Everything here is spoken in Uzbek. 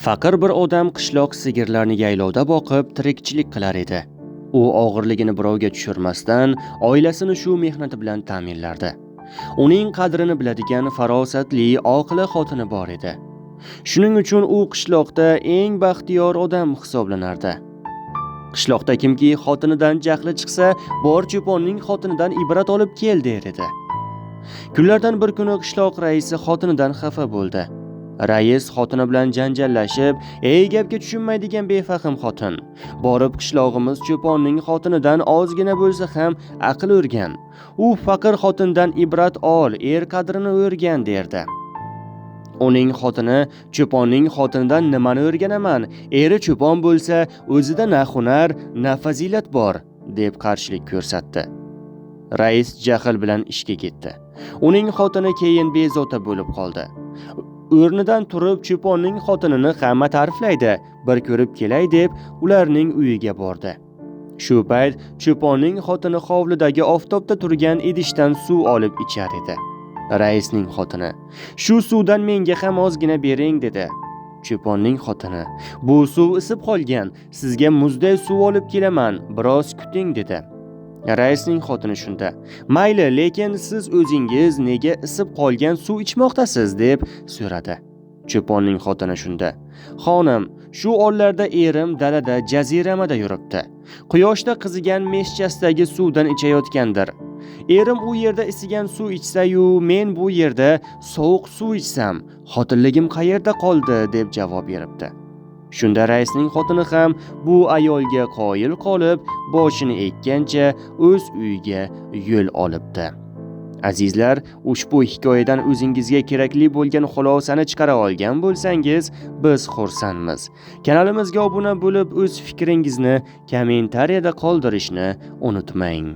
Faqir bir odam qishloq sigirlarini yaylovda boqib tirikchilik qilar edi. U og'irligini birovga tushirmasdan oilasini shu mehnati bilan ta'minlardi. Uning qadrini biladigan farosatli, oqila xotini bor edi. Shuning uchun u qishloqda eng baxtiyor odam hisoblanardi. Qishloqda kimki xotinidan jahli chiqsa, bor cho'ponning xotinidan ibrat olib kel der edi. Kunlardan bir kuni qishloq raisi xotinidan xafa bo'ldi. Rais xotini bilan janjallashib, "Ey gapga tushunmaydigan befahm xotin, borib qishlog'imiz cho'ponning xotinidan ozgina bo'lsa ham aql o'rgan. U faqir xotindan ibrat ol, er qadrini o'rgan" derdi. Uning xotini "Cho'ponning xotinidan nimani o'rganaman? Eri cho'pon bo'lsa, o'zida na hunar, na fazilat bor" deb qarshilik ko'rsatdi. Rais jahl bilan ishga ketdi. Uning xotini keyin bezovta bo'lib qoldi. O'rnidan turib cho'ponning xotinini hamma ta'riflaydi, bir ko'rib kelay deb ularning uyiga bordi. Shu payt cho'ponning xotini hovlidagi oftobda turgan idishdan suv olib ichar edi. Raisning xotini "Shu suvdan menga ham ozgina bering" dedi. Cho'ponning xotini "Bu suv isib qolgan, sizga muzday suv olib kelaman, biroz kuting" dedi. Raisning xotini shunda "Mayli, lekin siz o'zingiz nega isib qolgan suv ichmoqdasiz" deb so'radi. Cho'ponning xotini shunda "Xonim, shu onlarda erim dalada jaziramada yuribdi. Quyoshda qizigan meshchasidagi suvdan ichayotgandir. Erim u yerda isigan suv ichsa-yu, men bu yerda sovuq suv ichsam, xotinligim qayerda qoldi" deb javob beribdi. Shunda raisning xotini ham bu ayolga qoyil qolib, boshini eggancha o'z uyiga yo'l olibdi. Azizlar, ushbu hikoyadan o'zingizga kerakli bo'lgan xulosani chiqara olgan bo'lsangiz, biz xursandmiz. Kanalimizga obuna bo'lib, o'z fikringizni kommentariyada qoldirishni unutmang.